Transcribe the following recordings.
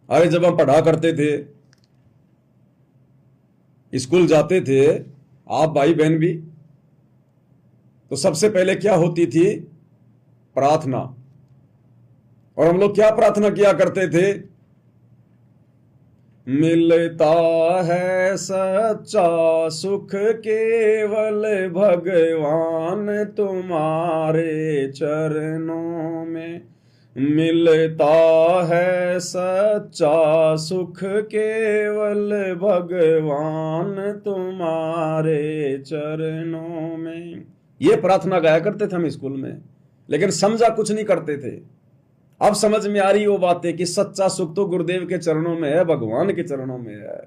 अरे जब हम पढ़ा करते थे, स्कूल जाते थे, आप भाई बहन भी, तो सबसे पहले क्या होती थी? प्रार्थना। और हम लोग क्या प्रार्थना किया करते थे? मिलता है सच्चा सुख केवल भगवान तुम्हारे चरणों में। मिलता है सच्चा सुख केवल भगवान तुम्हारे चरणों में। ये प्रार्थना गाया करते थे हम स्कूल में, लेकिन समझा कुछ नहीं करते थे। अब समझ में आ रही वो बातें कि सच्चा सुख तो गुरुदेव के चरणों में है, भगवान के चरणों में है।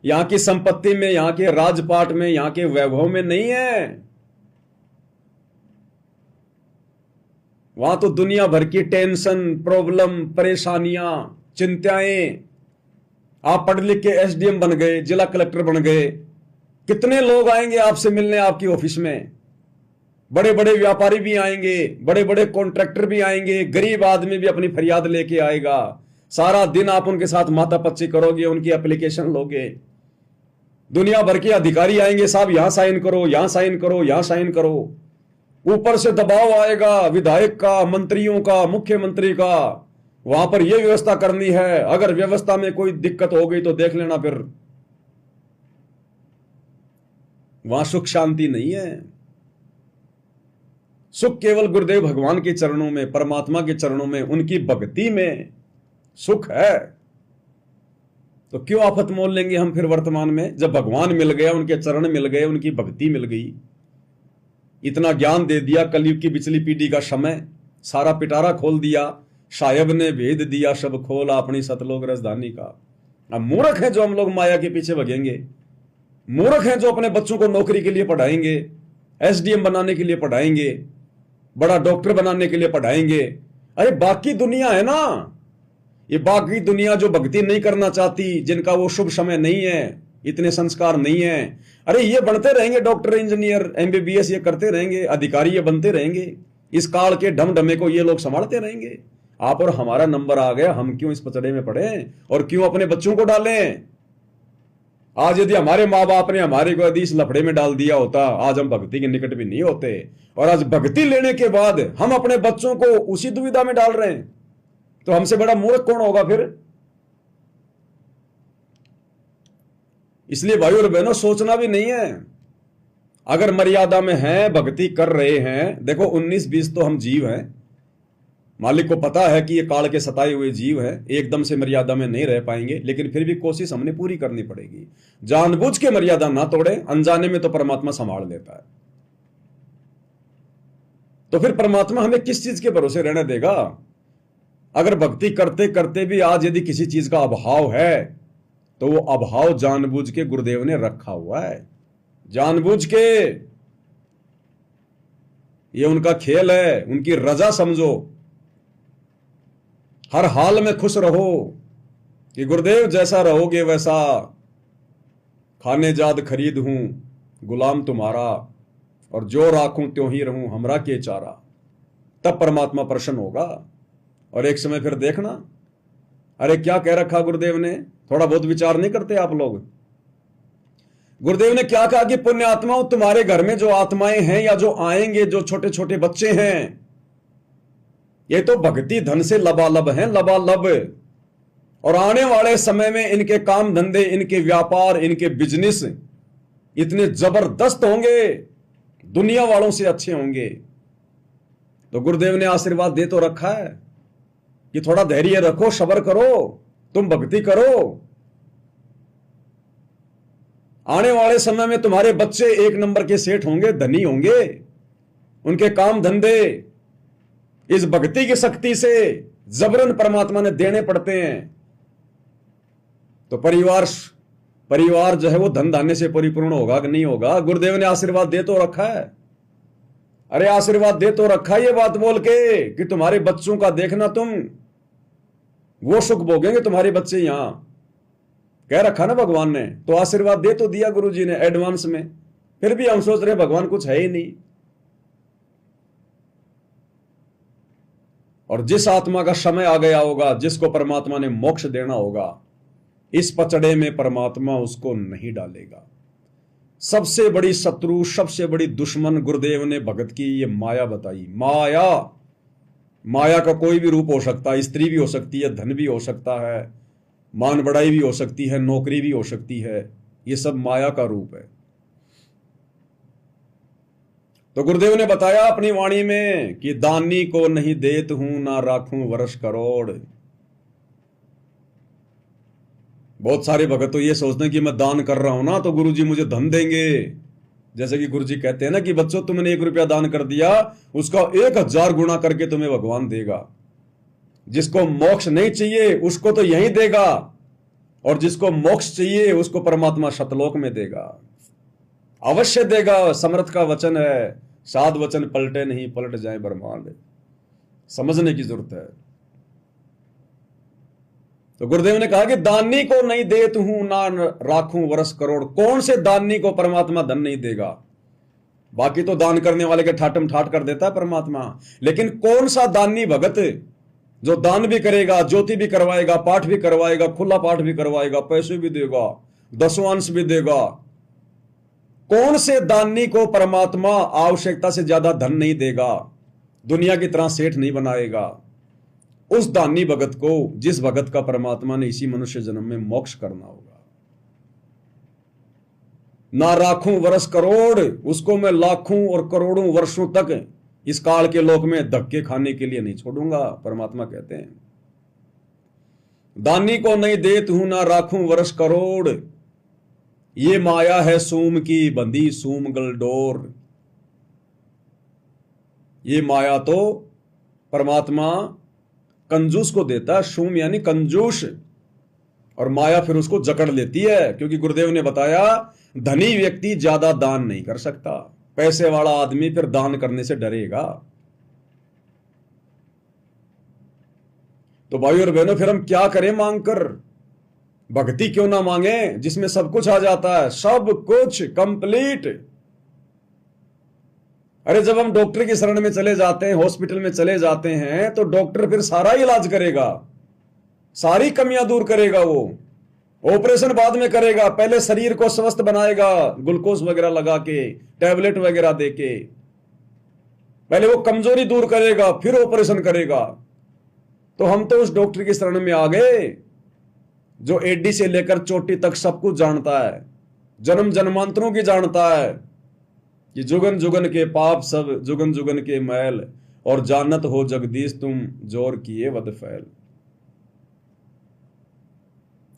यहां की संपत्ति में, यहां के राजपाट में, यहां के वैभव में नहीं है। वहां तो दुनिया भर की टेंशन, प्रॉब्लम, परेशानियां, चिंताएं। आप पढ़ लिख के एसडीएम बन गए, जिला कलेक्टर बन गए, कितने लोग आएंगे आपसे मिलने आपकी ऑफिस में? बड़े बड़े व्यापारी भी आएंगे, बड़े बड़े कॉन्ट्रैक्टर भी आएंगे, गरीब आदमी भी अपनी फरियाद लेके आएगा। सारा दिन आप उनके साथ मातापच्ची करोगे, उनकी एप्लीकेशन लोगे। दुनिया भर के अधिकारी आएंगे, साहब यहां साइन करो, यहां साइन करो, यहां साइन करो। ऊपर से दबाव आएगा विधायक का, मंत्रियों का, मुख्यमंत्री का, वहां पर यह व्यवस्था करनी है। अगर व्यवस्था में कोई दिक्कत हो गई तो देख लेना, फिर वहां सुख शांति नहीं है। सुख केवल गुरुदेव भगवान के चरणों में, परमात्मा के चरणों में, उनकी भक्ति में सुख है। तो क्यों आफत मोल लेंगे हम फिर वर्तमान में, जब भगवान मिल गया, उनके चरण मिल गए, उनकी भक्ति मिल गई। इतना ज्ञान दे दिया, कलयुग की पिछली पीढ़ी का समय, सारा पिटारा खोल दिया, शायब ने भेद दिया सब खोला अपनी सतलोक राजधानी का। अब मूर्ख हैं जो हम लोग माया के पीछे भगेंगे। मूर्ख हैं जो अपने बच्चों को नौकरी के लिए पढ़ाएंगे, एसडीएम बनाने के लिए पढ़ाएंगे, बड़ा डॉक्टर बनाने के लिए पढ़ाएंगे। अरे बाकी दुनिया है ना, ये बाकी दुनिया जो भक्ति नहीं करना चाहती, जिनका वो शुभ समय नहीं है, इतने संस्कार नहीं है, अरे ये बनते रहेंगे डॉक्टर, इंजीनियर, एमबीबीएस ये करते रहेंगे, अधिकारी ये बनते रहेंगे। इस काल के ढमढमे को ये लोग संभालते रहेंगे। आप और हमारा नंबर आ गया, हम क्यों इस पचड़े में पड़े और क्यों अपने बच्चों को डालें? आज यदि हमारे माँ बाप ने हमारे को यदि इस लफड़े में डाल दिया होता, आज हम भक्ति के निकट भी नहीं होते। और आज भक्ति लेने के बाद हम अपने बच्चों को उसी दुविधा में डाल रहे हैं, तो हमसे बड़ा मूर्ख कौन होगा फिर? इसलिए भाई और बहनों, सोचना भी नहीं है। अगर मर्यादा में हैं, भक्ति कर रहे हैं, देखो 19-20 तो हम जीव हैं, मालिक को पता है कि ये काल के सताए हुए जीव है, एकदम से मर्यादा में नहीं रह पाएंगे, लेकिन फिर भी कोशिश हमने पूरी करनी पड़ेगी। जानबूझ के मर्यादा ना तोड़े, अनजाने में तो परमात्मा संभाल लेता है। तो फिर परमात्मा हमें किस चीज के भरोसे रहने देगा? अगर भक्ति करते करते भी आज यदि किसी चीज का अभाव है, तो वो अभाव जानबूझ के गुरुदेव ने रखा हुआ है, जानबूझ के। ये उनका खेल है, उनकी रजा समझो। हर हाल में खुश रहो कि गुरुदेव जैसा रहोगे वैसा, खाने जाद खरीद हूं गुलाम तुम्हारा, और जो राखूं त्यों ही रहूं हमरा के चारा। तब परमात्मा प्रसन्न होगा। और एक समय फिर देखना, अरे क्या कह रखा गुरुदेव ने, थोड़ा बहुत विचार नहीं करते आप लोग? गुरुदेव ने क्या कहा कि पुण्य आत्माओं, तुम्हारे घर में जो आत्माएं हैं या जो आएंगे, जो छोटे छोटे बच्चे हैं, ये तो भक्ति धन से लबालब हैं, लबालब। और आने वाले समय में इनके काम धंधे, इनके व्यापार, इनके बिजनेस इतने जबरदस्त होंगे, दुनिया वालों से अच्छे होंगे। तो गुरुदेव ने आशीर्वाद दे तो रखा है कि थोड़ा धैर्य रखो, सब्र करो, तुम भक्ति करो। आने वाले समय में तुम्हारे बच्चे एक नंबर के सेठ होंगे, धनी होंगे, उनके काम धंधे इस भक्ति की शक्ति से जबरन परमात्मा ने देने पड़ते हैं। तो परिवार जो है वो धन धान्य से परिपूर्ण होगा कि नहीं होगा? गुरुदेव ने आशीर्वाद दे तो रखा है। अरे आशीर्वाद दे तो रखा है, ये बात बोल के कि तुम्हारे बच्चों का देखना, तुम वो सुख भोगेंगे तुम्हारे बच्चे, यहां कह रखा ना भगवान ने। तो आशीर्वाद दे तो दिया गुरु जी ने एडवांस में, फिर भी हम सोच रहे भगवान कुछ है ही नहीं। और जिस आत्मा का समय आ गया होगा, जिसको परमात्मा ने मोक्ष देना होगा, इस पचड़े में परमात्मा उसको नहीं डालेगा। सबसे बड़ी शत्रु, सबसे बड़ी दुश्मन गुरुदेव ने भगत की ये माया बताई। माया, माया का कोई भी रूप हो सकता है, स्त्री भी हो सकती है, धन भी हो सकता है, मान बढ़ाई भी हो सकती है, नौकरी भी हो सकती है, ये सब माया का रूप है। तो गुरुदेव ने बताया अपनी वाणी में कि दानी को नहीं देत हूं, ना राखूं वर्ष करोड़। बहुत सारे भगत तो ये सोचते हैं कि मैं दान कर रहा हूं ना तो गुरुजी मुझे धन देंगे। जैसे कि गुरुजी कहते हैं ना कि बच्चों तुमने 1 रुपया दान कर दिया, उसका 1000 गुना करके तुम्हें भगवान देगा। जिसको मोक्ष नहीं चाहिए उसको तो यही देगा, और जिसको मोक्ष चाहिए उसको परमात्मा शतलोक में देगा, अवश्य देगा। समर्थ का वचन है, साध वचन पलटे नहीं, पलट जाए ब्रह्मांड। समझने की जरूरत है। तो गुरुदेव ने कहा कि दानी को नहीं देत हूं, ना राखूं वर्ष करोड़। कौन से दानी को परमात्मा धन नहीं देगा? बाकी तो दान करने वाले के ठाटम ठाट कर देता है परमात्मा, लेकिन कौन सा दानी भगत जो दान भी करेगा, ज्योति भी करवाएगा, पाठ भी करवाएगा, खुला पाठ भी करवाएगा, पैसे भी देगा, दसवांश भी देगा? कौन से दानी को परमात्मा आवश्यकता से ज्यादा धन नहीं देगा, दुनिया की तरह सेठ नहीं बनाएगा? उस दानी भगत को, जिस भगत का परमात्मा ने इसी मनुष्य जन्म में मोक्ष करना होगा। ना राखूं वर्ष करोड़, उसको मैं लाखों और करोड़ों वर्षों तक इस काल के लोक में धक्के खाने के लिए नहीं छोड़ूंगा, परमात्मा कहते हैं। दानी को नहीं देत हूं, ना राखूं वर्ष करोड़। ये माया है सूम की बंधी, सूम गलडोर। ये माया तो परमात्मा कंजूस को देता है, शूम यानी कंजूस, और माया फिर उसको जकड़ लेती है। क्योंकि गुरुदेव ने बताया धनी व्यक्ति ज्यादा दान नहीं कर सकता, पैसे वाला आदमी फिर दान करने से डरेगा। तो भाई और बहनों, फिर हम क्या करें मांगकर? भक्ति क्यों ना मांगे जिसमें सब कुछ आ जाता है, सब कुछ कंप्लीट। अरे जब हम डॉक्टर की शरण में चले जाते हैं, हॉस्पिटल में चले जाते हैं, तो डॉक्टर फिर सारा इलाज करेगा, सारी कमियां दूर करेगा। वो ऑपरेशन बाद में करेगा, पहले शरीर को स्वस्थ बनाएगा, ग्लूकोज वगैरह लगा के, टैबलेट वगैरह देके। पहले वो कमजोरी दूर करेगा, फिर ऑपरेशन करेगा। तो हम तो उस डॉक्टर की शरण में आ गए जो एडी से लेकर चोटी तक सब कुछ जानता है, जन्म जन्मांतरों की जानता है कि जुगन जुगन के पाप सब, जुगन जुगन के मैल, और जानत हो जगदीश तुम जोर किए वद फैल।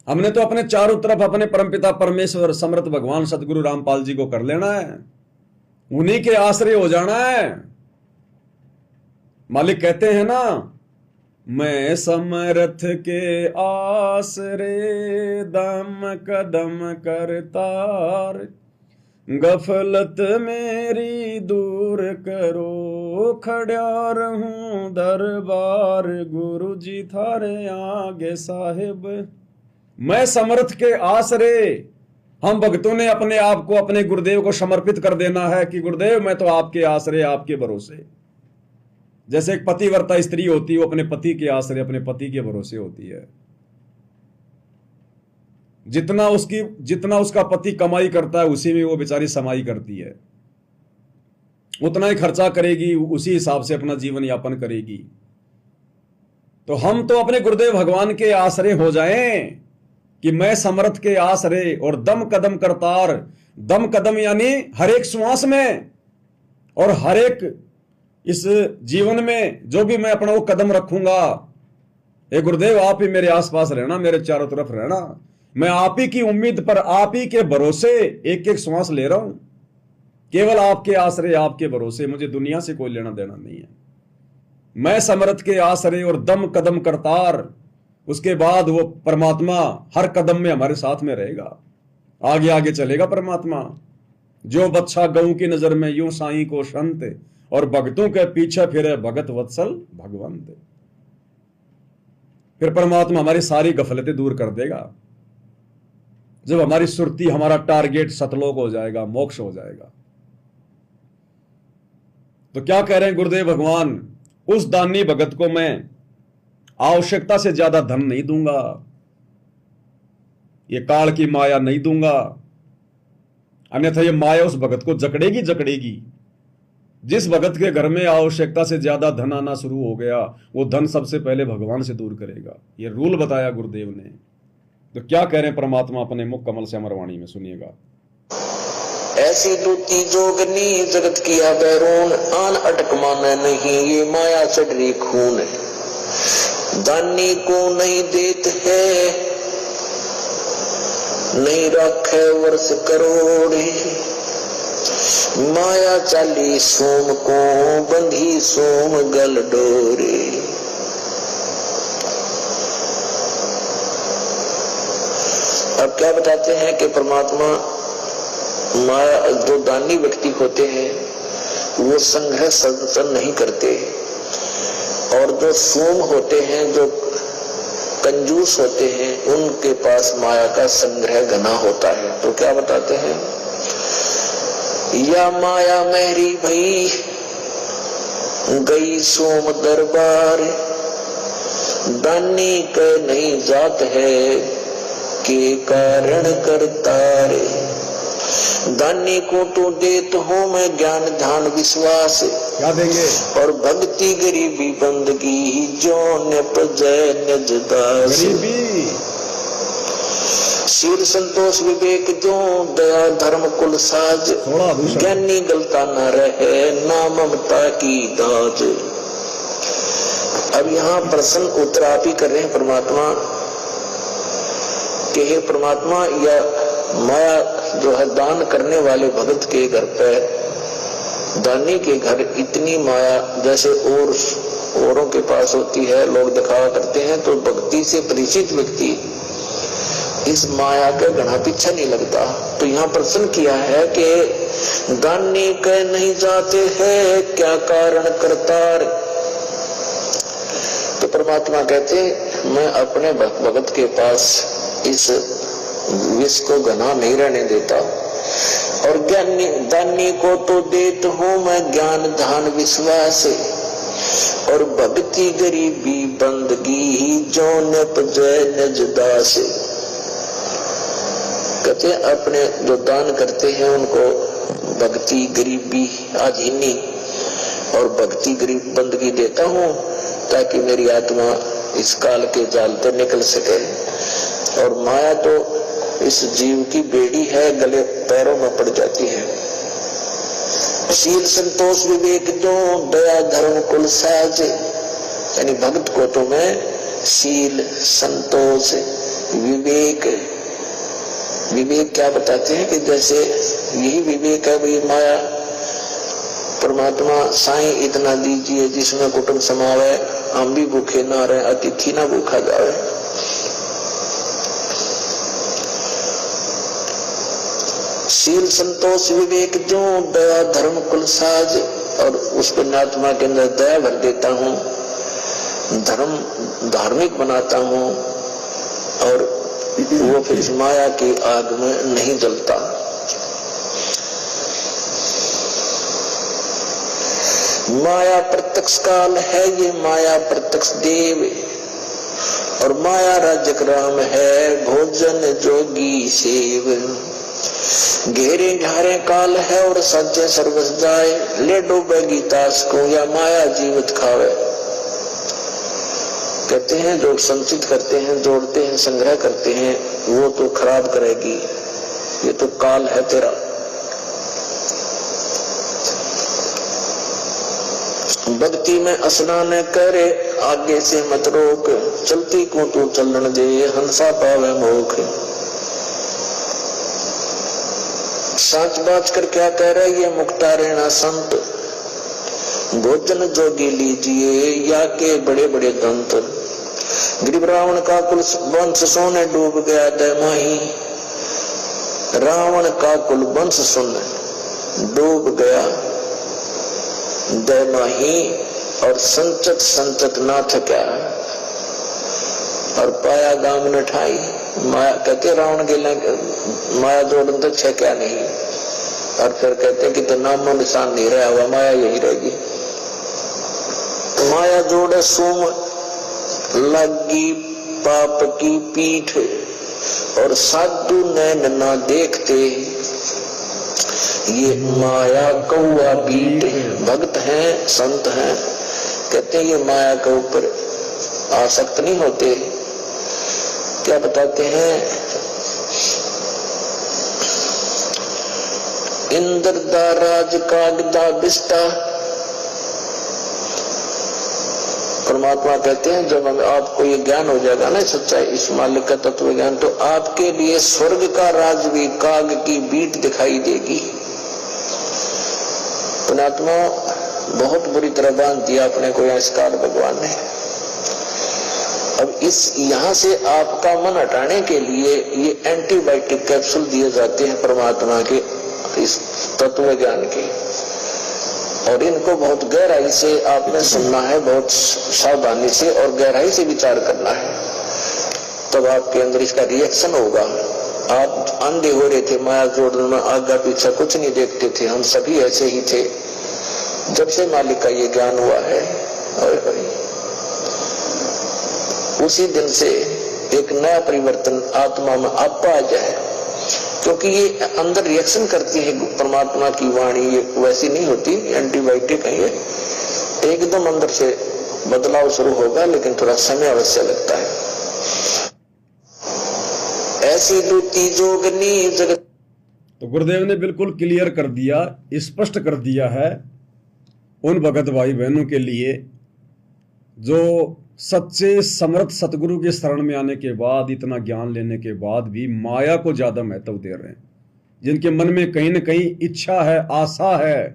हमने तो अपने चारों तरफ अपने परमपिता परमेश्वर समर्थ भगवान सतगुरु रामपाल जी को कर लेना है, उन्हीं के आश्रय हो जाना है। मालिक कहते हैं ना, मैं समर्थ के आसरे दम कदम करतार, गफलत मेरी दूर करो, खड़ा रहूं दरबार, गुरु जी थारे आगे साहिब। मैं समर्थ के आसरे, हम भक्तों ने अपने आप को अपने गुरुदेव को समर्पित कर देना है कि गुरुदेव मैं तो आपके आसरे, आपके भरोसे। जैसे एक पतिव्रता स्त्री होती है, वो अपने पति के आश्रय, अपने पति के भरोसे होती है। जितना उसका पति कमाई करता है उसी में वो बेचारी समाई करती है, उतना ही खर्चा करेगी, उसी हिसाब से अपना जीवन यापन करेगी। तो हम तो अपने गुरुदेव भगवान के आश्रय हो जाएं कि मैं समर्थ के आश्रय और दम कदम करतार। दम कदम यानी हर एक श्वास में और हर एक इस जीवन में जो भी मैं अपना वो कदम रखूंगा, हे गुरुदेव आप ही मेरे आसपास रहना, मेरे चारों तरफ रहना। मैं आप ही की उम्मीद पर, आप ही के भरोसे एक एक श्वास ले रहा हूं, केवल आपके आश्रय, आपके भरोसे। मुझे दुनिया से कोई लेना देना नहीं है। मैं समर्थ के आश्रय और दम कदम करतार। उसके बाद वो परमात्मा हर कदम में हमारे साथ में रहेगा, आगे आगे चलेगा परमात्मा। जो बच्चा गऊ की नजर में यूं साईं को संत, और भक्तों के पीछे फिरे भगत वत्सल भगवंत। फिर परमात्मा हमारी सारी गफलतें दूर कर देगा। जब हमारी सुरती, हमारा टारगेट सतलोक हो जाएगा, मोक्ष हो जाएगा। तो क्या कह रहे हैं गुरुदेव भगवान? उस दानी भगत को मैं आवश्यकता से ज्यादा धन नहीं दूंगा, ये काल की माया नहीं दूंगा, अन्यथा ये माया उस भगत को जकड़ेगी जकड़ेगी। जिस भगत के घर में आवश्यकता से ज्यादा धन आना शुरू हो गया, वो धन सबसे पहले भगवान से दूर करेगा। ये रूल बताया गुरुदेव ने। तो क्या कह रहे हैं परमात्मा अपने मुख कमल से अमरवाणी में, सुनिएगा। ऐसी दूती जोगनी जगत किया बैरून, आन अटक माने नहीं ये माया चढ़ी खून। दानी को नहीं देत है नहीं रखे वर्ष करोड़े, माया चाली सोम को बंधी सोम गल डोरे। अब क्या बताते हैं कि परमात्मा माया, जो दानी व्यक्ति होते हैं वो संग्रह संचन नहीं करते, और जो सोम होते हैं, जो कंजूस होते हैं, उनके पास माया का संग्रह घना होता है। तो क्या बताते हैं, या माया मेरी भई गई सोम दरबार, दानी के नहीं जात है के कारण करता रे। दानी को तो देत हूँ मैं ज्ञान ध्यान विश्वास, क्या देंगे, और भक्ति गरीबी बंदगी जो निपजय निज दास। शील संतोष विवेक जो दया धर्म कुल साज, ज्ञानी गलता न रहे ना ममता की दाज। अब यहाँ प्रश्न उत्तर आप ही कर रहे हैं परमात्मा कि हे परमात्मा, या माया जो है दान करने वाले भगत के घर पे, दानी के घर इतनी माया जैसे औरों के पास होती है, लोग दिखावा करते हैं, तो भक्ति से परिचित व्यक्ति इस माया के घना पीछे नहीं लगता। तो यहाँ प्रश्न किया है कि दानी के नहीं जाते हैं क्या कारण करतार। तो परमात्मा कहते मैं अपने भगत के पास इस विष को घना नहीं रहने देता, और ज्ञानी दानी को तो देत हूँ मैं ज्ञान ध्यान विश्वास, और भक्ति गरीबी बंदगी जो निपजय निज दास। कहते अपने जो दान करते हैं उनको भक्ति गरीबी आधीनी और भक्ति गरीब बंदगी देता हूँ, ताकि मेरी आत्मा इस काल के जाल से निकल सके। और माया तो इस जीव की बेड़ी है, गले पैरों में पड़ जाती है। शील संतोष विवेक जो दया धर्म कुल साज, यानी भक्त को तो मैं शील संतोष विवेक, विवेक क्या बताते हैं कि जैसे यही विवेक है भाई, माया परमात्मा साईं इतना दीजिए जिसमें कुटुंब समावे, हम भी भूखे ना रहे अतिथि ना भूखा जाए। शील संतोष विवेक जो दया धर्म कुल साज, और उस पुण्यात्मा के अंदर दया भर देता हूँ, धर्म धार्मिक बनाता हूँ, और वो फिर माया की आग में नहीं जलता। माया प्रत्यक्ष काल है ये माया प्रत्यक्ष देव, और माया राज्य राम है भोजन जोगी सेव। घेरे घारे काल है और सज्जे सर्वस जाए, ले डूबेगी ताश को या माया जीवित खावे। कहते हैं जो संचित करते हैं, जोड़ते हैं, संग्रह करते हैं, वो तो खराब करेगी, ये तो काल है तेरा। भक्ति में स्नान करे आगे से मत रोक, चलती को तू चलन दे हंसा पावे मोख। साच बाच कर क्या कह रहा है ये मुक्ता रहना संत, भोजन जोगी लीजिए या के बड़े बड़े दंत। गरीब रावण का कुल वंश सोने डूब गया दैमाही, रावण का कुल वंश सोने डूब गया दैमाही, और संचत संचत ना थका और पाया गांव न ठाई। माया कहते रावण के माया जोड़न तो छह क्या नहीं, और फिर कहते कि तो नामो निशान नहीं रहा हुआ, माया यही रहेगी। माया जोड़े सुम लगी पाप की पीठ, और साधु नैन ना देखते ये माया कौआ बीट। भक्त हैं, संत हैं, कहते हैं ये माया के ऊपर आसक्त नहीं होते। क्या बताते हैं, इंद्र दा राज कागदा बिस्टा। परमात्मा कहते हैं जब आपको ये ज्ञान हो जाएगा ना सच्चाई, इस मालिक का तत्व ज्ञान, तो आपके लिए स्वर्ग का राज भी काग की बीट दिखाई देगी। पुणात्मा बहुत बुरी तरह बांध दिया अपने को इस काल भगवान ने। अब इस यहां से आपका मन हटाने के लिए ये एंटीबायोटिक कैप्सूल दिए जाते हैं परमात्मा के इस तत्व ज्ञान के, और इनको बहुत गहराई से आपने सुनना है, बहुत सावधानी से और गहराई से विचार करना है, तब आपके अंदर इसका रिएक्शन होगा। आप अंधे हो रहे थे माया जोड़ने में, आगे पीछे कुछ नहीं देखते थे, हम सभी ऐसे ही थे। जब से मालिक का ये ज्ञान हुआ है, उसी दिन से एक नया परिवर्तन आत्मा में आपा आ जाए, क्योंकि ये अंदर रिएक्शन करती है परमात्मा की वाणी, ये वैसी नहीं होती, एंटीबायोटिक है ये, एकदम अंदर से बदलाव शुरू होगा, लेकिन थोड़ा समय अवश्य लगता है। ऐसी दूती जोगनी जगत। तो गुरुदेव ने बिल्कुल क्लियर कर दिया, स्पष्ट कर दिया है उन भगत भाई बहनों के लिए जो सच्चे समर्थ सतगुरु के शरण में आने के बाद, इतना ज्ञान लेने के बाद भी माया को ज्यादा महत्व दे रहे हैं, जिनके मन में कहीं न कहीं इच्छा है, आशा है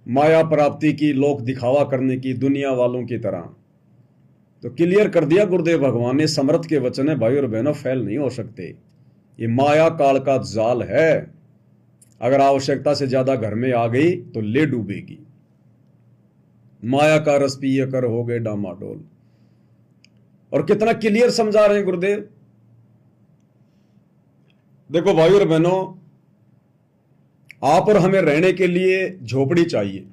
माया प्राप्ति की, लोक दिखावा करने की, दुनिया वालों की तरह। तो क्लियर कर दिया गुरुदेव भगवान ने, समर्थ के वचन है भाई और बहनों, फेल नहीं हो सकते। ये माया काल का जाल है, अगर आवश्यकता से ज्यादा घर में आ गई तो ले डूबेगी। माया का रस पिए कर हो गए डामाडोल। और कितना क्लियर समझा रहे हैं गुरुदेव। देखो भाई और बहनों, आप और हमें रहने के लिए झोपड़ी चाहिए।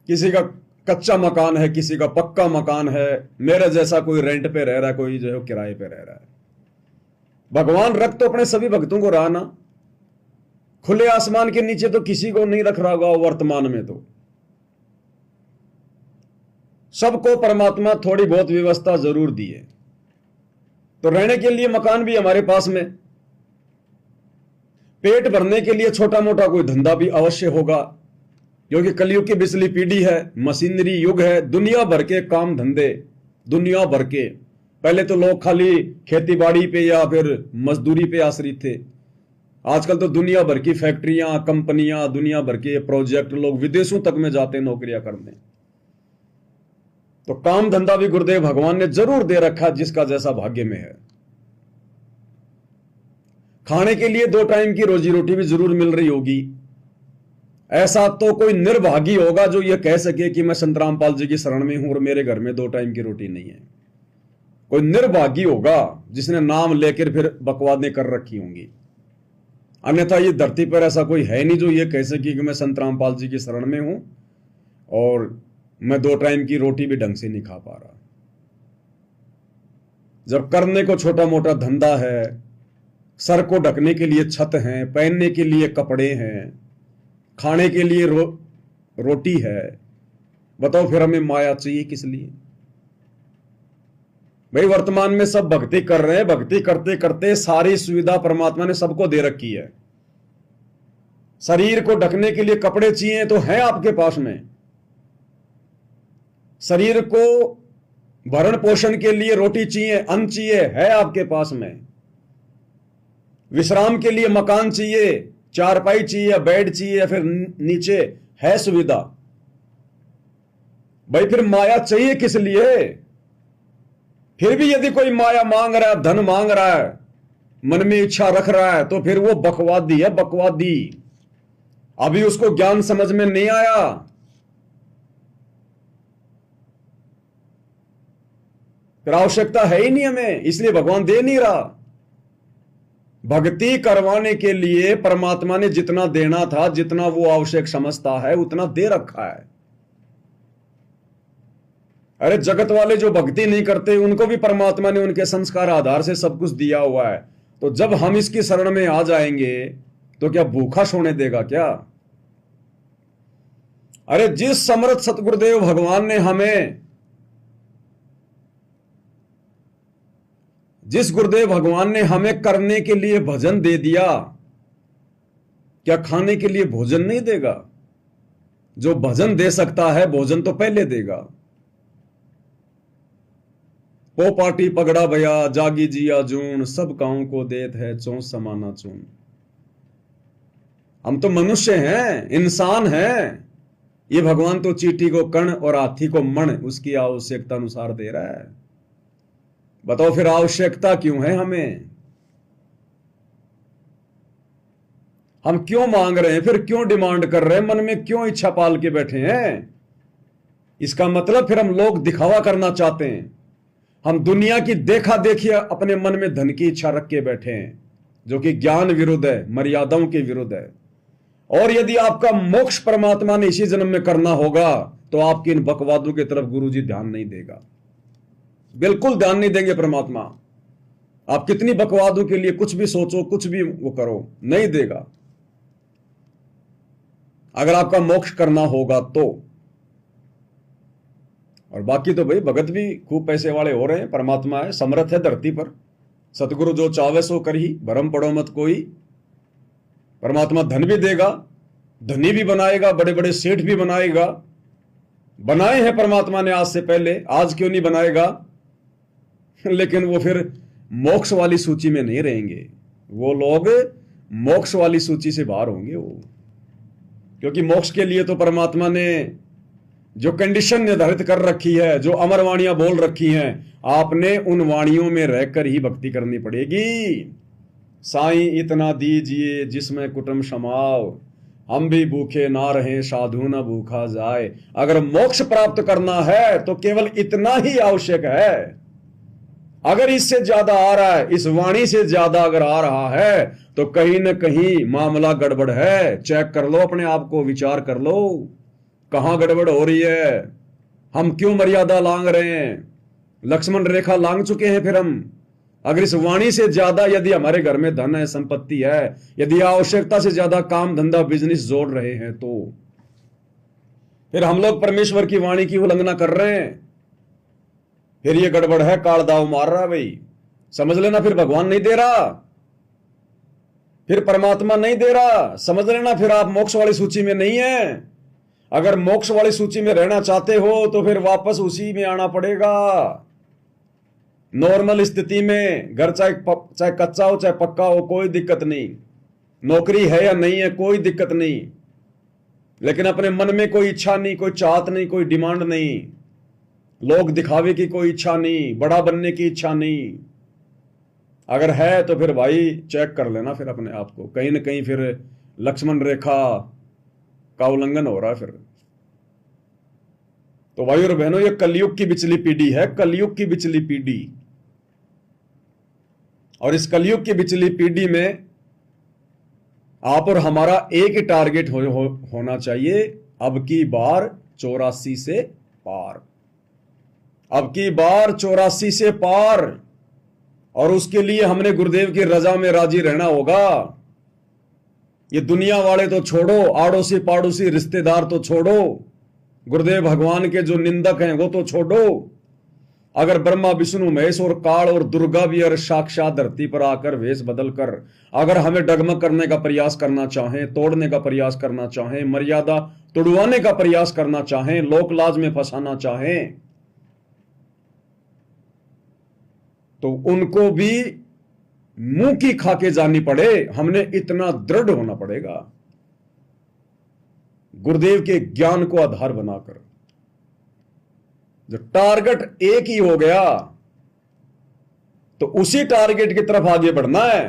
किसी का कच्चा मकान है, किसी का पक्का मकान है, मेरे जैसा कोई रेंट पे रह रहा है, कोई जो है किराए पे रह रहा है। भगवान रख तो अपने सभी भक्तों को रहा ना, खुले आसमान के नीचे तो किसी को नहीं रख रहा होगा वर्तमान में। तो सबको परमात्मा थोड़ी बहुत व्यवस्था जरूर दी है। तो रहने के लिए मकान भी हमारे पास में, पेट भरने के लिए छोटा मोटा कोई धंधा भी अवश्य होगा, क्योंकि कलयुग की बिजली पीढ़ी है, मशीनरी युग है, दुनिया भर के काम धंधे, दुनिया भर के। पहले तो लोग खाली खेती बाड़ी पे या फिर मजदूरी पे आश्रित थे, आजकल तो दुनिया भर की फैक्ट्रियां, कंपनियां, दुनिया भर के प्रोजेक्ट, लोग विदेशों तक में जाते हैं नौकरियां करने। तो काम धंधा भी गुरुदेव भगवान ने जरूर दे रखा, जिसका जैसा भाग्य में है। खाने के लिए 2 टाइम की रोजी रोटी भी जरूर मिल रही होगी। ऐसा तो कोई निर्भागी होगा जो यह कह सके कि मैं संत रामपाल जी की शरण में हूं और मेरे घर में 2 टाइम की रोटी नहीं है। कोई निर्भागी होगा जिसने नाम लेकर फिर बकवादें कर रखी होंगी। अन्यथा ये धरती पर ऐसा कोई है नहीं जो ये कह सके कि मैं संत रामपाल जी की शरण में हूं और मैं 2 टाइम की रोटी भी ढंग से नहीं खा पा रहा। जब करने को छोटा मोटा धंधा है, सर को ढकने के लिए छत है, पहनने के लिए कपड़े हैं, खाने के लिए रोटी है, बताओ फिर हमें माया चाहिए किस लिए? भाई वर्तमान में सब भक्ति कर रहे हैं, भक्ति करते करते सारी सुविधा परमात्मा ने सबको दे रखी है। शरीर को ढकने के लिए कपड़े चाहिए तो है आपके पास में, शरीर को भरण पोषण के लिए रोटी चाहिए, अन्न चाहिए, है आपके पास में, विश्राम के लिए मकान चाहिए, चारपाई चाहिए या बेड चाहिए या फिर नीचे, है सुविधा। भाई फिर माया चाहिए किस लिए? फिर भी यदि कोई माया मांग रहा है, धन मांग रहा है, मन में इच्छा रख रहा है, तो फिर वो बकवादी है, बकवादी। अभी उसको ज्ञान समझ में नहीं आया। फिर आवश्यकता है ही नहीं हमें, इसलिए भगवान दे नहीं रहा। भक्ति करवाने के लिए परमात्मा ने जितना देना था, जितना वो आवश्यक समझता है, उतना दे रखा है। अरे जगत वाले जो भक्ति नहीं करते उनको भी परमात्मा ने उनके संस्कार आधार से सब कुछ दिया हुआ है। तो जब हम इसकी शरण में आ जाएंगे तो क्या भूखा सोने देगा क्या? अरे जिस समर्थ सतगुरुदेव भगवान ने हमें, जिस गुरुदेव भगवान ने हमें करने के लिए भजन दे दिया, क्या खाने के लिए भोजन नहीं देगा? जो भजन दे सकता है भोजन तो पहले देगा। पो पाटी पगड़ा भया जागी जिया जून, सब काऊ को देत है चौंस समाना चून। हम तो मनुष्य हैं, इंसान हैं। ये भगवान तो चींटी को कण और हाथी को मण उसकी आवश्यकता अनुसार दे रहा है। बताओ फिर आवश्यकता क्यों है हमें? हम क्यों मांग रहे हैं? फिर क्यों डिमांड कर रहे हैं? मन में क्यों इच्छा पाल के बैठे हैं? इसका मतलब फिर हम लोग दिखावा करना चाहते हैं। हम दुनिया की देखा देखी अपने मन में धन की इच्छा रख के बैठे हैं, जो कि ज्ञान विरुद्ध है, मर्यादाओं के विरुद्ध है। और यदि आपका मोक्ष परमात्मा ने इसी जन्म में करना होगा तो आपकी इन बकवादों की तरफ गुरुजी ध्यान नहीं देगा, बिल्कुल ध्यान नहीं देंगे परमात्मा। आप कितनी बकवादों के लिए कुछ भी सोचो, कुछ भी वो करो, नहीं देगा। अगर आपका मोक्ष करना होगा तो। और बाकी तो भाई भगत भी खूब पैसे वाले हो रहे हैं, परमात्मा है, समर्थ है धरती पर। सतगुरु जो चावे सो कर ही, भरम पड़ो मत कोई। परमात्मा धन भी देगा, धनी भी बनाएगा, बड़े बड़े सेठ भी बनाएगा। बनाए हैं परमात्मा ने आज से पहले, आज क्यों नहीं बनाएगा? लेकिन वो फिर मोक्ष वाली सूची में नहीं रहेंगे। वो लोग मोक्ष वाली सूची से बाहर होंगे वो, क्योंकि मोक्ष के लिए तो परमात्मा ने जो कंडीशन निर्धारित कर रखी है, जो अमर वाणियां बोल रखी हैं, आपने उन वाणियों में रहकर ही भक्ति करनी पड़ेगी। साईं इतना दीजिए जिसमें कुटुंब समाओ, हम भी भूखे ना रहें साधु ना भूखा जाए। अगर मोक्ष प्राप्त करना है तो केवल इतना ही आवश्यक है। अगर इससे ज्यादा आ रहा है, इस वाणी से ज्यादा अगर आ रहा है, तो कहीं ना कहीं मामला गड़बड़ है। चेक कर लो अपने आप को, विचार कर लो कहां गड़बड़ हो रही है। हम क्यों मर्यादा लांग रहे हैं? लक्ष्मण रेखा लांग चुके हैं फिर हम। अगर इस वाणी से ज्यादा यदि हमारे घर में धन है, संपत्ति है, यदि आवश्यकता से ज्यादा काम धंधा बिजनेस जोड़ रहे हैं, तो फिर हम लोग परमेश्वर की वाणी की उल्लंघना कर रहे हैं। फिर ये गड़बड़ है, काल दाव मार रहा है भाई। समझ लेना फिर भगवान नहीं दे रहा, फिर परमात्मा नहीं दे रहा। समझ लेना फिर आप मोक्ष वाली सूची में नहीं है। अगर मोक्ष वाली सूची में रहना चाहते हो तो फिर वापस उसी में आना पड़ेगा। नॉर्मल स्थिति में घर चाहे कच्चा हो चाहे पक्का हो, कोई दिक्कत नहीं। नौकरी है या नहीं है, कोई दिक्कत नहीं। लेकिन अपने मन में कोई इच्छा नहीं, कोई चाहत नहीं, कोई डिमांड नहीं, लोग दिखावे की कोई इच्छा नहीं, बड़ा बनने की इच्छा नहीं। अगर है तो फिर भाई चेक कर लेना फिर अपने आप को, कहीं ना कहीं फिर लक्ष्मण रेखा का उल्लंघन हो रहा है फिर। तो भाई और बहनों, ये कलयुग की बिचली पीढ़ी है, कलयुग की बिचली पीढ़ी। और इस कलयुग की बिचली पीढ़ी में आप और हमारा एक ही टारगेट होना चाहिए, अब की बार 84 से पार। अब की बार 84 से पार। और उसके लिए हमने गुरुदेव की रजा में राजी रहना होगा। ये दुनिया वाले तो छोड़ो, आड़ोसी पाड़ोसी रिश्तेदार तो छोड़ो, गुरुदेव भगवान के जो निंदक हैं वो तो छोड़ो। अगर ब्रह्मा विष्णु महेश और काल और दुर्गा भी अगर साक्षात धरती पर आकर वेश बदल कर अगर हमें डगमग करने का प्रयास करना चाहें, तोड़ने का प्रयास करना चाहें, मर्यादा तोड़वाने का प्रयास करना चाहें, लोक लाज में फंसाना चाहें, तो उनको भी मुंह की खाके जानी पड़े। हमने इतना दृढ़ होना पड़ेगा गुरुदेव के ज्ञान को आधार बनाकर। जो टारगेट एक ही हो गया तो उसी टारगेट की तरफ आगे बढ़ना है।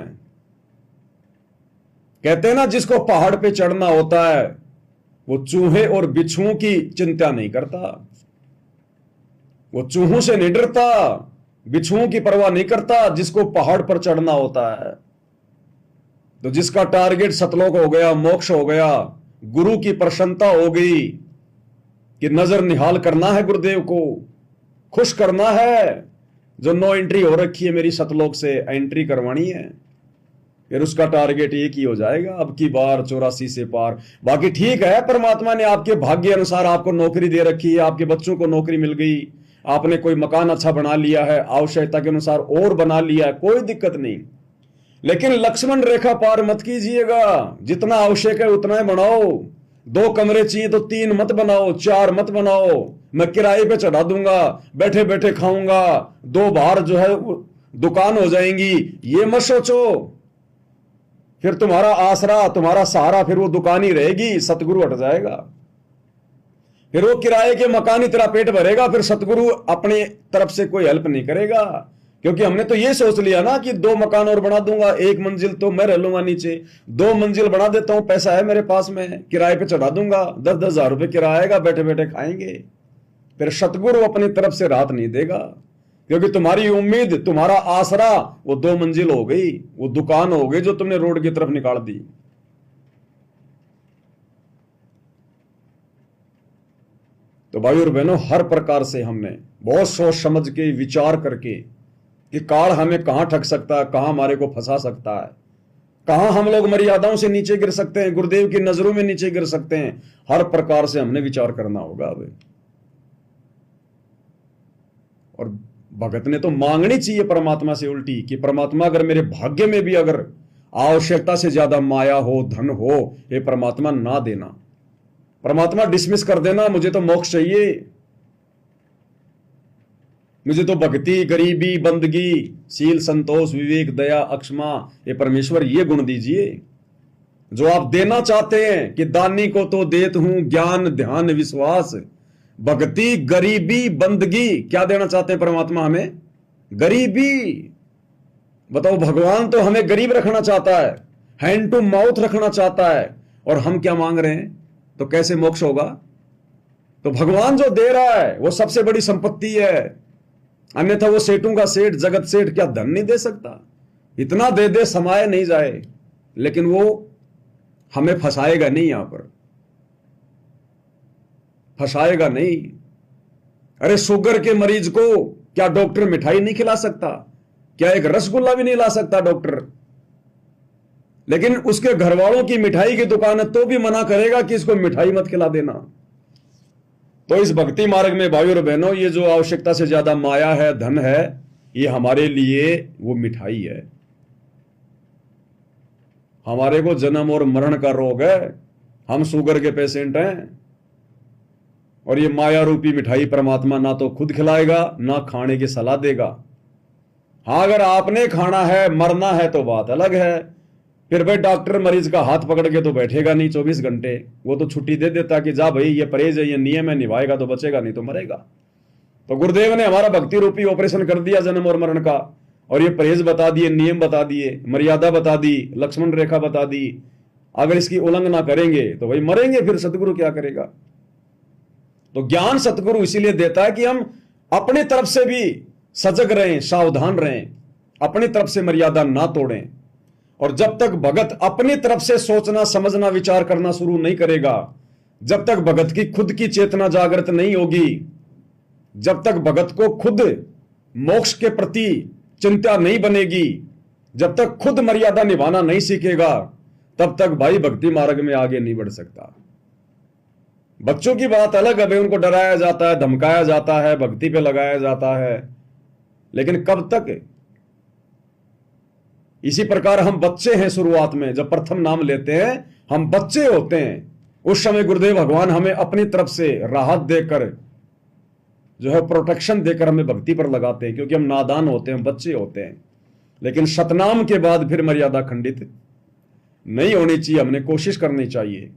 कहते हैं ना, जिसको पहाड़ पे चढ़ना होता है वो चूहे और बिच्छुओं की चिंता नहीं करता, वो चूहों से नहीं डरता, बिच्छुओं की परवाह नहीं करता। जिसको पहाड़ पर चढ़ना होता है, तो जिसका टारगेट सतलोक हो गया, मोक्ष हो गया, गुरु की प्रसन्नता हो गई कि नजर निहाल करना है गुरुदेव को, खुश करना है। जो नो एंट्री हो रखी है मेरी सतलोक से एंट्री करवानी है, फिर उसका टारगेट एक ही हो जाएगा, अब की बार 84 से पार। बाकी ठीक है, परमात्मा ने आपके भाग्य अनुसार आपको नौकरी दे रखी है, आपके बच्चों को नौकरी मिल गई, आपने कोई मकान अच्छा बना लिया है, आवश्यकता के अनुसार और बना लिया है, कोई दिक्कत नहीं। लेकिन लक्ष्मण रेखा पार मत कीजिएगा। जितना आवश्यक है उतना ही बनाओ। 2 कमरे चाहिए तो 3 मत बनाओ, 4 मत बनाओ। मैं किराए पे चढ़ा दूंगा, बैठे बैठे खाऊंगा, 2 बाहर जो है दुकान हो जाएंगी, ये मत सोचो। फिर तुम्हारा आसरा, तुम्हारा सहारा फिर वो दुकान ही रहेगी, सतगुरु हट जाएगा। फिर वो किराए के मकान ही तेरा पेट भरेगा, फिर सतगुरु अपनी तरफ से कोई हेल्प नहीं करेगा। क्योंकि हमने तो ये सोच लिया ना कि 2 मकान और बना दूंगा, 1 मंजिल तो मैं रह लूंगा नीचे, 2 मंजिल बना देता हूं, पैसा है मेरे पास में, किराए पे चढ़ा दूंगा, 10-10 हजार रुपए किराया आएगा, बैठे बैठे खाएंगे। फिर सतगुरु अपनी तरफ से राहत नहीं देगा, क्योंकि तुम्हारी उम्मीद, तुम्हारा आसरा वो 2 मंजिल हो गई, वो दुकान हो गई जो तुमने रोड की तरफ निकाल दी। तो भाई और बहनों, हर प्रकार से हमने बहुत सोच समझ के विचार करके कि काल हमें कहां ठग सकता है, कहां हमारे को फंसा सकता है, कहां हम लोग मर्यादाओं से नीचे गिर सकते हैं, गुरुदेव की नजरों में नीचे गिर सकते हैं, हर प्रकार से हमने विचार करना होगा। अब और भगत ने तो मांगनी चाहिए परमात्मा से उल्टी कि परमात्मा अगर मेरे भाग्य में भी अगर आवश्यकता से ज्यादा माया हो, धन हो, ये परमात्मा ना देना, परमात्मा डिसमिस कर देना, मुझे तो मोक्ष चाहिए, मुझे तो भक्ति, गरीबी, बंदगी, शील, संतोष, विवेक, दया, अक्षमा, ये परमेश्वर ये गुण दीजिए जो आप देना चाहते हैं। कि दानी को तो देत हूं ज्ञान, ध्यान, विश्वास, भक्ति, गरीबी, बंदगी। क्या देना चाहते हैं परमात्मा हमें? गरीबी। बताओ, भगवान तो हमें गरीब रखना चाहता है, हैंड टू माउथ रखना चाहता है, और हम क्या मांग रहे हैं? तो कैसे मोक्ष होगा? तो भगवान जो दे रहा है वो सबसे बड़ी संपत्ति है, अन्यथा वो सेठों का सेठ, जगत सेठ क्या धन नहीं दे सकता? इतना दे दे समाये नहीं जाए, लेकिन वो हमें फंसाएगा नहीं, यहां पर फंसाएगा नहीं। अरे शुगर के मरीज को क्या डॉक्टर मिठाई नहीं खिला सकता? क्या एक रसगुल्ला भी नहीं ला सकता डॉक्टर? लेकिन उसके घर वालों की मिठाई की दुकान है तो भी मना करेगा कि इसको मिठाई मत खिला देना। तो इस भक्ति मार्ग में भाई और बहनों, ये जो आवश्यकता से ज्यादा माया है, धन है, ये हमारे लिए वो मिठाई है। हमारे को जन्म और मरण का रोग है, हम शुगर के पेशेंट हैं, और ये माया रूपी मिठाई परमात्मा ना तो खुद खिलाएगा, ना खाने की सलाह देगा। हाँ, अगर आपने खाना है, मरना है तो बात अलग है। फिर भाई डॉक्टर मरीज का हाथ पकड़ के तो बैठेगा नहीं 24 घंटे, वो तो छुट्टी दे देता कि जा भाई, ये परहेज है, ये नियम है, निभाएगा तो बचेगा, नहीं तो मरेगा। तो गुरुदेव ने हमारा भक्ति रूपी ऑपरेशन कर दिया जन्म और मरण का, और ये परहेज बता दिए, नियम बता दिए, मर्यादा बता दी, लक्ष्मण रेखा बता दी। अगर इसकी उल्लंघना करेंगे तो भाई मरेंगे, फिर सतगुरु क्या करेगा? तो ज्ञान सतगुरु इसीलिए देता है कि हम अपनी तरफ से भी सजग रहें, सावधान रहें, अपनी तरफ से मर्यादा ना तोड़ें। और जब तक भगत अपनी तरफ से सोचना, समझना, विचार करना शुरू नहीं करेगा, जब तक भगत की खुद की चेतना जागृत नहीं होगी, जब तक भगत को खुद मोक्ष के प्रति चिंता नहीं बनेगी, जब तक खुद मर्यादा निभाना नहीं सीखेगा, तब तक भाई भक्ति मार्ग में आगे नहीं बढ़ सकता। बच्चों की बात अलग है, उनको डराया जाता है, धमकाया जाता है, भक्ति पे लगाया जाता है, लेकिन कब तक? इसी प्रकार हम बच्चे हैं शुरुआत में, जब प्रथम नाम लेते हैं हम बच्चे होते हैं, उस समय गुरुदेव भगवान हमें अपनी तरफ से राहत देकर, जो है प्रोटेक्शन देकर हमें भक्ति पर लगाते हैं, क्योंकि हम नादान होते हैं, बच्चे होते हैं। लेकिन सतनाम के बाद फिर मर्यादा खंडित नहीं होनी चाहिए, हमने कोशिश करनी चाहिए।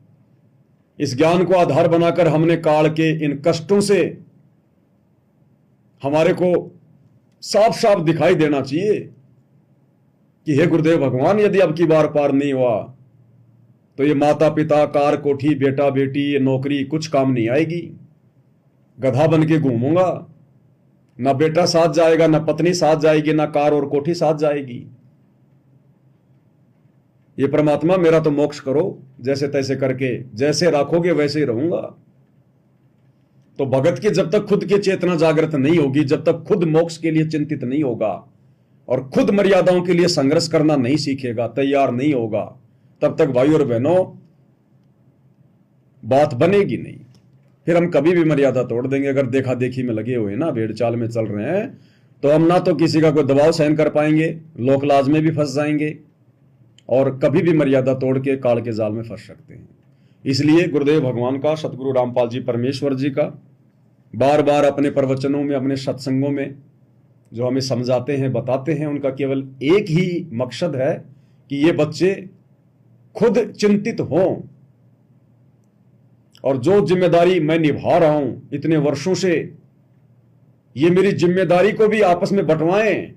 इस ज्ञान को आधार बनाकर हमने काल के इन कष्टों से हमारे को साफ साफ दिखाई देना चाहिए कि हे गुरुदेव भगवान, यदि अब की बार पार नहीं हुआ तो ये माता पिता, कार, कोठी, बेटा बेटी, ये नौकरी कुछ काम नहीं आएगी। गधा बन के घूमूंगा, ना बेटा साथ जाएगा, ना पत्नी साथ जाएगी, ना कार और कोठी साथ जाएगी। ये परमात्मा मेरा तो मोक्ष करो, जैसे तैसे करके, जैसे राखोगे वैसे ही रहूंगा। तो भगत की जब तक खुद की चेतना जागृत नहीं होगी, जब तक खुद मोक्ष के लिए चिंतित नहीं होगा और खुद मर्यादाओं के लिए संघर्ष करना नहीं सीखेगा, तैयार नहीं होगा, तब तक भाई और बहनों बात बनेगी नहीं। फिर हम कभी भी मर्यादा तोड़ देंगे। अगर देखा देखी में लगे हुए ना, भेड़ चाल में चल रहे हैं, तो हम ना तो किसी का कोई दबाव सहन कर पाएंगे, लोक लाज में भी फंस जाएंगे और कभी भी मर्यादा तोड़ के काल के जाल में फंस सकते हैं। इसलिए गुरुदेव भगवान का, सतगुरु रामपाल जी परमेश्वर जी का बार बार अपने प्रवचनों में, अपने सत्संगों में जो हमें समझाते हैं, बताते हैं, उनका केवल एक ही मकसद है कि ये बच्चे खुद चिंतित हों और जो जिम्मेदारी मैं निभा रहा हूं इतने वर्षों से, ये मेरी जिम्मेदारी को भी आपस में बंटवाएं।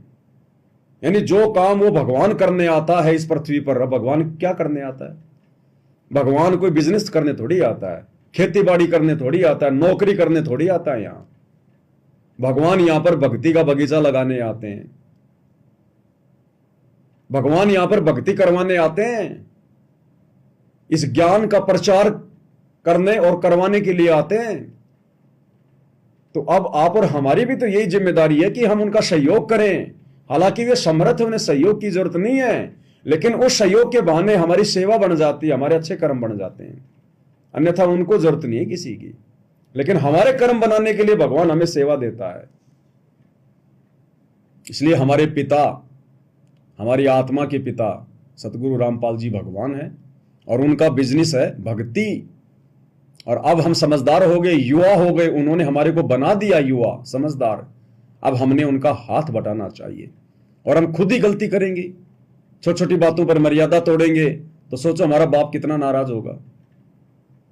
यानी जो काम वो भगवान करने आता है इस पृथ्वी पर, अब भगवान क्या करने आता है? भगवान कोई बिजनेस करने थोड़ी आता है, खेती बाड़ी करने थोड़ी आता है, नौकरी करने थोड़ी आता है। यहां भगवान यहां पर भक्ति का बगीचा लगाने आते हैं, भगवान यहां पर भक्ति करवाने आते हैं, इस ज्ञान का प्रचार करने और करवाने के लिए आते हैं। तो अब आप और हमारी भी तो यही जिम्मेदारी है कि हम उनका सहयोग करें। हालांकि वे समर्थ हैं, उन्हें सहयोग की जरूरत नहीं है, लेकिन उस सहयोग के बहाने हमारी सेवा बन जाती है, हमारे अच्छे कर्म बन जाते हैं। अन्यथा उनको जरूरत नहीं है किसी की, लेकिन हमारे कर्म बनाने के लिए भगवान हमें सेवा देता है। इसलिए हमारे पिता, हमारी आत्मा के पिता सतगुरु रामपाल जी भगवान है और उनका बिजनेस है भक्ति। और अब हम समझदार हो गए, युवा हो गए, उन्होंने हमारे को बना दिया युवा समझदार। अब हमने उनका हाथ बटाना चाहिए और हम खुद ही गलती करेंगे, छोटी छोटी बातों पर मर्यादा तोड़ेंगे तो सोचो हमारा बाप कितना नाराज होगा।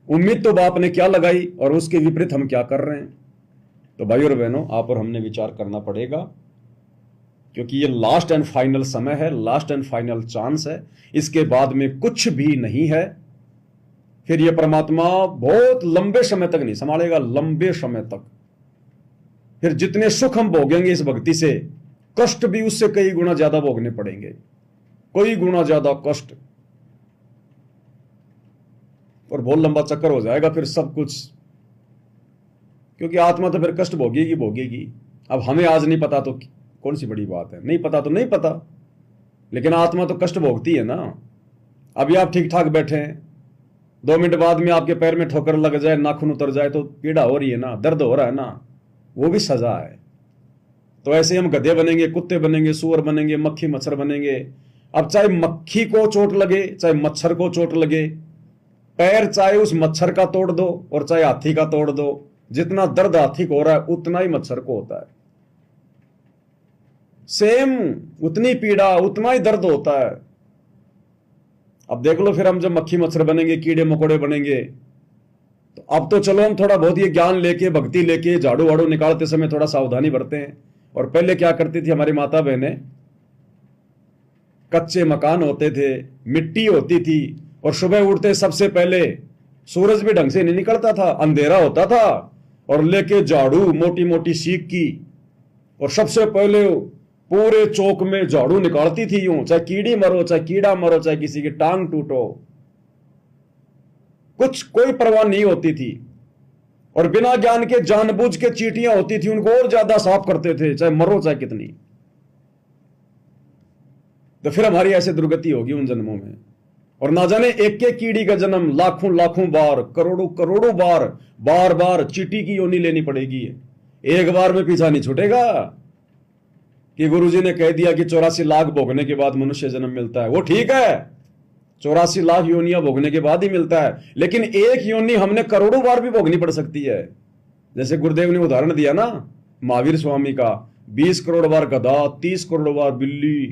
उम्मीद तो बाप ने क्या लगाई और उसके विपरीत हम क्या कर रहे हैं। तो भाई और बहनों, आप और हमने विचार करना पड़ेगा, क्योंकि ये लास्ट एंड फाइनल समय है, लास्ट एंड फाइनल चांस है। इसके बाद में कुछ भी नहीं है। फिर ये परमात्मा बहुत लंबे समय तक नहीं संभालेगा, लंबे समय तक। फिर जितने सुख हम भोगेंगे इस भक्ति से, कष्ट भी उससे कई गुना ज्यादा भोगने पड़ेंगे, कई गुना ज्यादा कष्ट, और बहुत लंबा चक्कर हो जाएगा फिर सब कुछ। क्योंकि आत्मा तो फिर कष्ट भोगेगी भोगेगी। अब हमें आज नहीं पता तो कौन सी बड़ी बात है, नहीं पता तो नहीं पता, लेकिन आत्मा तो कष्ट भोगती है ना। अभी आप ठीक ठाक बैठे हैं, 2 मिनट बाद में आपके पैर में ठोकर लग जाए, नाखून उतर जाए तो पीड़ा हो रही है ना, दर्द हो रहा है ना, वो भी सजा है। तो ऐसे हम गधे बनेंगे, कुत्ते बनेंगे, सूअर बनेंगे, मक्खी मच्छर बनेंगे। अब चाहे मक्खी को चोट लगे, चाहे मच्छर को चोट लगे, पैर चाहे उस मच्छर का तोड़ दो और चाहे हाथी का तोड़ दो, जितना दर्द हाथी को हो रहा है उतना ही मच्छर को होता है। सेम, उतनी पीड़ा, उतना ही दर्द होता है। अब देख लो, फिर हम जब मक्खी मच्छर बनेंगे, कीड़े मकोड़े बनेंगे, तो अब तो चलो हम थोड़ा बहुत ये ज्ञान लेके, भक्ति लेके, झाड़ू वाड़ू निकालते समय थोड़ा सावधानी बरते हैं। और पहले क्या करती थी हमारी माता बहनें, कच्चे मकान होते थे, मिट्टी होती थी, और सुबह उठते सबसे पहले सूरज भी ढंग से नहीं निकलता था, अंधेरा होता था, और लेके झाड़ू, मोटी मोटी सीख की, और सबसे पहले पूरे चौक में झाड़ू निकालती थी यूं, चाहे कीड़ी मरो, चाहे कीड़ा मरो, चाहे किसी की टांग टूटो, कुछ कोई परवाह नहीं होती थी। और बिना ज्ञान के जानबूझ के चींटियां होती थी, उनको और ज्यादा साफ करते थे, चाहे मरो चाहे कितनी। तो फिर हमारी ऐसे दुर्गति होगी उन जन्मों में। और ना जाने एक एक कीड़ी का जन्म लाखों लाखों बार, करोड़ों करोड़ों बार, बार बार चींटी की योनि लेनी पड़ेगी। एक बार में पीछा नहीं छूटेगा कि गुरुजी ने कह दिया कि 84 लाख भोगने के बाद मनुष्य जन्म मिलता है। वो ठीक है, 84 लाख योनियां भोगने के बाद ही मिलता है, लेकिन एक योनि हमने करोड़ों बार भी भोगनी पड़ सकती है। जैसे गुरुदेव ने उदाहरण दिया ना महावीर स्वामी का, 20 करोड़ बार गधा, 30 करोड़ बार बिल्ली,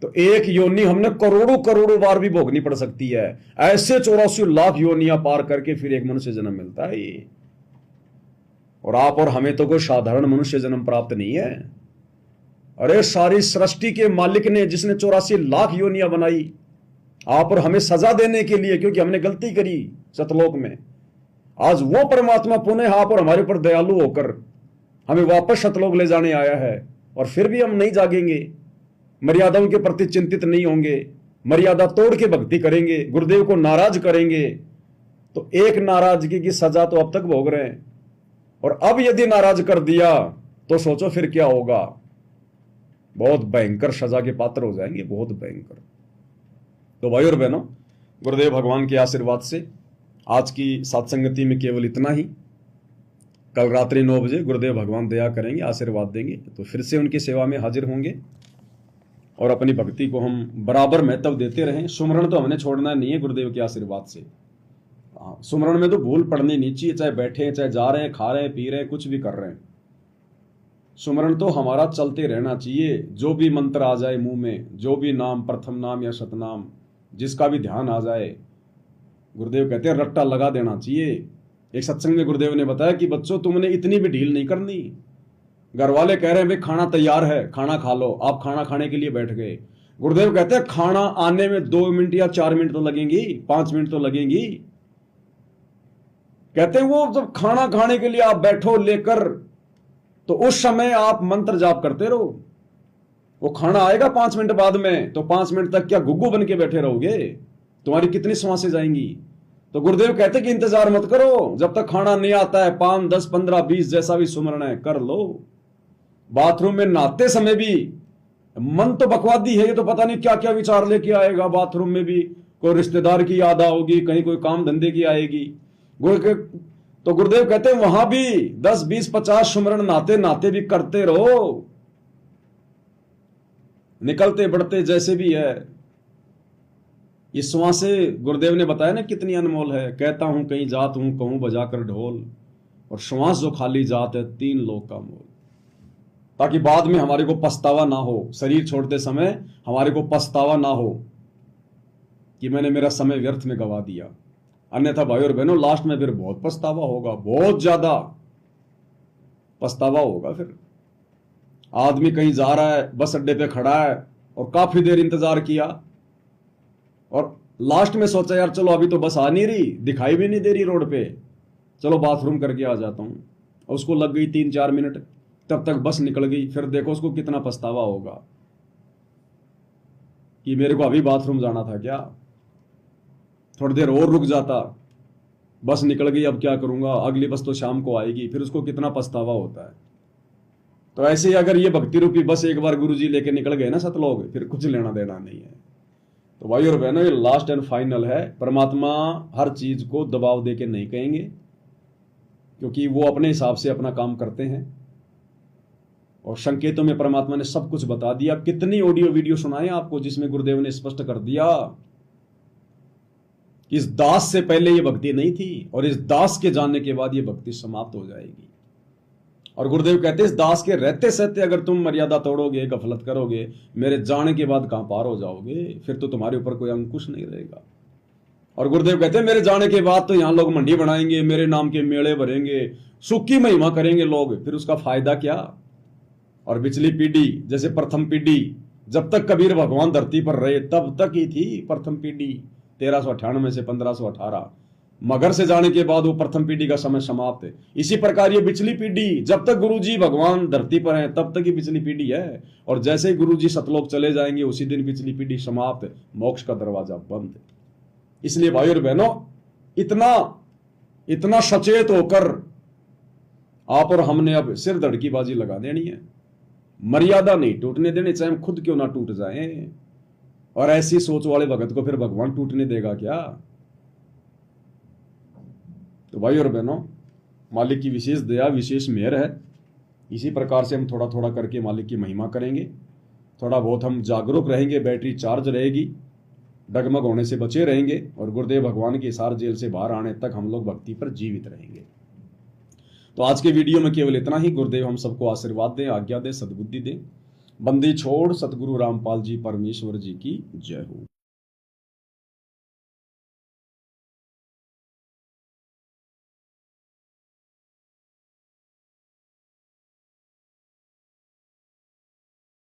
तो एक योनि हमने करोड़ों करोड़ों बार भी भोगनी पड़ सकती है। ऐसे 84 लाख योनियां पार करके फिर एक मनुष्य जन्म मिलता है ये। और आप और हमें तो कोई साधारण मनुष्य जन्म प्राप्त नहीं है। अरे सारी सृष्टि के मालिक ने, जिसने 84 लाख योनियां बनाई आप और हमें सजा देने के लिए, क्योंकि हमने गलती करी सतलोक में, आज वो परमात्मा पुनः आप और हमारे ऊपर दयालु होकर हमें वापस सतलोक ले जाने आया है। और फिर भी हम नहीं जागेंगे, मर्यादाओं के प्रति चिंतित नहीं होंगे, मर्यादा तोड़ के भक्ति करेंगे, गुरुदेव को नाराज करेंगे, तो एक नाराजगी की सजा तो अब तक भोग रहे हैं। और अब यदि नाराज कर दिया तो सोचो फिर क्या होगा। बहुत भयंकर सजा के पात्र हो जाएंगे, बहुत भयंकर। तो भाई और बहनों, गुरुदेव भगवान के आशीर्वाद से आज की सत्संगति में केवल इतना ही। कल रात्रि 9 बजे गुरुदेव भगवान दया करेंगे, आशीर्वाद देंगे, तो फिर से उनकी सेवा में हाजिर होंगे और अपनी भक्ति को हम बराबर महत्व देते रहें। सुमरण तो हमने छोड़ना नहीं है गुरुदेव के आशीर्वाद से। सुमरण में तो भूल पड़नी नहीं चाहिए, चाहे बैठे हैं, चाहे जा रहे हैं, खा रहे हैं, पी रहे हैं, कुछ भी कर रहे हैं। सुमरण तो हमारा चलते रहना चाहिए। जो भी मंत्र आ जाए मुंह में, जो भी नाम, प्रथम नाम या सतनाम, जिसका भी ध्यान आ जाए, गुरुदेव कहते हैं रट्टा लगा देना चाहिए। एक सत्संग में गुरुदेव ने बताया कि बच्चों तुमने इतनी भी ढील नहीं करनी। घर वाले कह रहे हैं भाई खाना तैयार है, खाना खा लो, आप खाना खाने के लिए बैठ गए। गुरुदेव कहते हैं खाना आने में 2 मिनट या 4 मिनट तो लगेंगी, 5 मिनट तो लगेंगी। कहते हैं वो जब खाना खाने के लिए आप बैठो लेकर, तो उस समय आप मंत्र जाप करते रहो। वो खाना आएगा 5 मिनट बाद में, तो 5 मिनट तक क्या गुग्गू बन के बैठे रहोगे? तुम्हारी कितनी सांसें जाएंगी? तो गुरुदेव कहते कि इंतजार मत करो, जब तक खाना नहीं आता है 5, 10, 15, 20 जैसा भी सुमरण है कर लो। बाथरूम में नहाते समय भी मन तो बकवादी है, ये तो पता नहीं क्या क्या विचार लेके आएगा। बाथरूम में भी कोई रिश्तेदार की याद आओगी, कहीं कोई काम धंधे की आएगी। तो गुरुदेव कहते हैं वहां भी 10, 20, 50 सुमरण नहाते नहाते भी करते रहो, निकलते बढ़ते जैसे भी है। ये श्वासें गुरुदेव ने बताया ना कितनी अनमोल है। कहता हूं कहीं जात हूं, कहूं बजाकर ढोल, और श्वास जो खाली जात है 3 लोक का मोल। ताकि बाद में हमारे को पछतावा ना हो, शरीर छोड़ते समय हमारे को पछतावा ना हो कि मैंने मेरा समय व्यर्थ में गवा दिया। अन्यथा भाई और बहनों लास्ट में फिर बहुत पछतावा होगा, बहुत ज्यादा पछतावा होगा। फिर आदमी कहीं जा रहा है, बस अड्डे पे खड़ा है और काफी देर इंतजार किया, और लास्ट में सोचा यार चलो अभी तो बस आ नहीं रही, दिखाई भी नहीं दे रही रोड पे, चलो बाथरूम करके आ जाता हूं। और उसको लग गई 3-4 मिनट, तब तक बस निकल गई। फिर देखो उसको कितना पछतावा होगा कि मेरे को अभी बाथरूम जाना था क्या, थोड़ी देर और रुक जाता, बस निकल गई, अब क्या करूंगा, अगली बस तो शाम को आएगी। फिर उसको कितना पछतावा होता है। तो ऐसे ही अगर ये भक्ति रूपी बस एक बार गुरुजी लेके निकल गए ना सतलोग, फिर कुछ लेना देना नहीं है। तो भाई और बहनों ये लास्ट एंड फाइनल है। परमात्मा हर चीज को दबाव दे के नहीं कहेंगे, क्योंकि वो अपने हिसाब से अपना काम करते हैं। और संकेतों में परमात्मा ने सब कुछ बता दिया। कितनी ऑडियो वीडियो सुनाए आपको जिसमें गुरुदेव ने स्पष्ट कर दिया कि इस दास से पहले ये भक्ति नहीं थी, और इस दास के जानने के बाद ये भक्ति समाप्त हो जाएगी। और गुरुदेव कहते हैं इस दास के रहते सहते अगर तुम मर्यादा तोड़ोगे, गफलत करोगे, मेरे जाने के बाद कहां पार हो जाओगे, फिर तो तुम्हारे ऊपर कोई अंकुश नहीं रहेगा। और गुरुदेव कहते हैं मेरे जाने के बाद तो यहां लोग मंडी बनाएंगे, मेरे नाम के मेले भरेंगे, सुख की महिमा करेंगे लोग, फिर उसका फायदा क्या। और पिछली पीढ़ी जैसे प्रथम पीढ़ी, जब तक कबीर भगवान धरती पर रहे तब तक ही थी प्रथम पीढ़ी, 1398 से 1518। मगर से जाने के बाद वो प्रथम पीढ़ी का समय समाप्त है। इसी प्रकार ये पिछली पीढ़ी, जब तक गुरुजी भगवान धरती पर हैं तब तक ही पिछली पीढ़ी है, और जैसे ही गुरुजी सतलोक चले जाएंगे उसी दिन पिछली पीढ़ी समाप्त, मोक्ष का दरवाजा बंद। इसलिए भाई और बहनों इतना सचेत होकर आप और हमने अब सिर धड़ की बाजी लगा देनी है। मर्यादा नहीं टूटने देनी, चाहे हम खुद क्यों ना टूट जाएं। और ऐसी सोच वाले भगत को फिर भगवान टूटने देगा क्या। तो भाई और बहनों मालिक की विशेष दया, विशेष मेहर है। इसी प्रकार से हम थोड़ा थोड़ा करके मालिक की महिमा करेंगे। थोड़ा बहुत हम जागरूक रहेंगे, बैटरी चार्ज रहेगी, डगमग होने से बचे रहेंगे, और गुरुदेव भगवान की हिसार जेल से बाहर आने तक हम लोग भक्ति पर जीवित रहेंगे। तो आज के वीडियो में केवल इतना ही। गुरुदेव हम सबको आशीर्वाद दें, आज्ञा दें, सद्बुद्धि दें। बंदी छोड़ सतगुरु रामपाल जी परमेश्वर जी की जय हो।